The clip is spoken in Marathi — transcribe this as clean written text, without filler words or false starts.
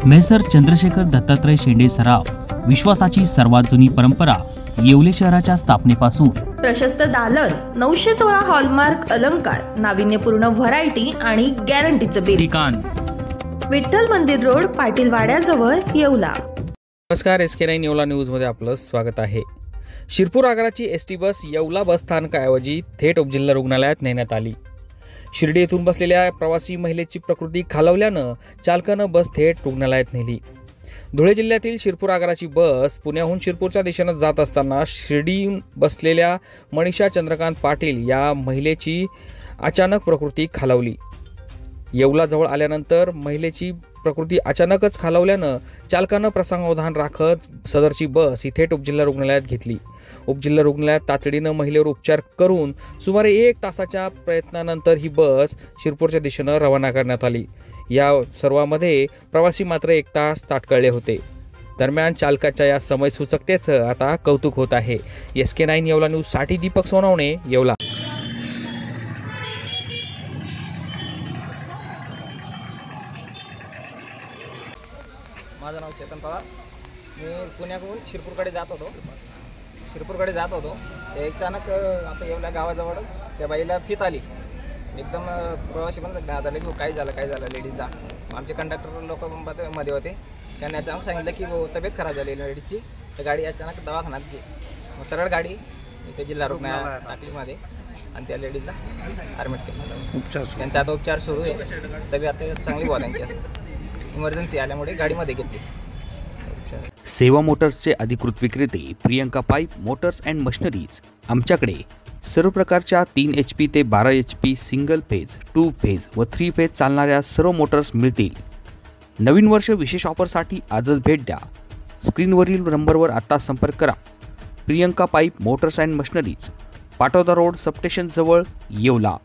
मेसर चंद्रशेखर दत्तात्रय शेंडे सराफ विश्वासाची सर्वात जुनी परंपरा येवले शहराच्या स्थापनेपासून प्रशस्त दालन 916 हॉलमार्क अलंकार नाविन्यपूर्ण व्हरायटी आणि गॅरंटीचं बिल ठिकाण विठ्ठल मंदिर रोड पाटील वाड्याजवळ येवला। नमस्कार, SK9 येवला न्यूजमध्ये आपलं स्वागत आहे। शिरपूर आगाराची एसटी बस येवला बस स्थानकाऐवजी थेट उपजिल्हा रुग्णालयात नेण्यात आली। शिर्डी येथून बसलेल्या प्रवासी महिलेची प्रकृती खालावल्यानं चालकानं बस थेट रुग्णालयात नेली। धुळे जिल्ह्यातील शिरपूर आगाराची बस पुण्याहून शिरपूरच्या दिशेने जात असताना शिर्डीहून बसलेल्या मनीषा चंद्रकांत पाटील या महिलेची अचानक प्रकृती खालावली। येवलाजवळ आल्यानंतर महिलेची प्रकृती अचानकच खालावल्यानं चालकानं प्रसंगावधान राखत सदरची बस ही थेट उपजिल्हा रुग्णालयात घेतली। उपजिल्हा रुग्णालयात तातडीनं महिलेवर उपचार करून सुमारे 1 तासाच्या प्रयत्नानंतर ही बस शिरपूरच्या दिशेनं रवाना करण्यात आली। या सर्वांमध्ये प्रवासी मात्र 1 तास ताटकळले होते। दरम्यान चालकाच्या या समयसूचकतेचं आता कौतुक होत आहे। SK9 येवला न्यूजसाठी दीपक सोनवणे, येवला। माझं नाव चेतन पवार। मी पुण्याकडून शिरपूरकडे जात होतो ते अचानक आता येवल्या गावाजवळच त्या बाईला फित आली। एकदम प्रवासी पण झाले की काय झालं लेडीजला। आमचे कंडक्टर लोक मध्ये होते, त्यांनी अचानक सांगितलं की तब्येत खराब झाली लेडीजची, तर गाडी अचानक दवाखान्यात गेली। मग सरळ गाडी इथे जिल्हा रुग्णालयात टाकलीमध्ये आणि त्या लेडीजला ॲडमिट केलं। त्यांचा आता उपचार सुरू आहे, तब्येत आता चांगली बुवा त्यांची। इमर्जन्सी आल्यामुळे गाडीमध्ये घेतली। सेवा मोटर्सचे अधिकृत विक्रेते Priyanka pipe Motors and machineries. आमच्याकडे सर्व प्रकारच्या 3 HP ते 12 HP सिंगल फेज, 2 फेज व 3 फेज चालणाऱ्या सर्व मोटर्स मिळतील। नवीन वर्ष विशेष ऑफरसाठी आजच भेट द्या। स्क्रीनवरील नंबरवर आता संपर्क करा। Priyanka pipe Motors and machineries, Patoda road substation जवळ, येवला।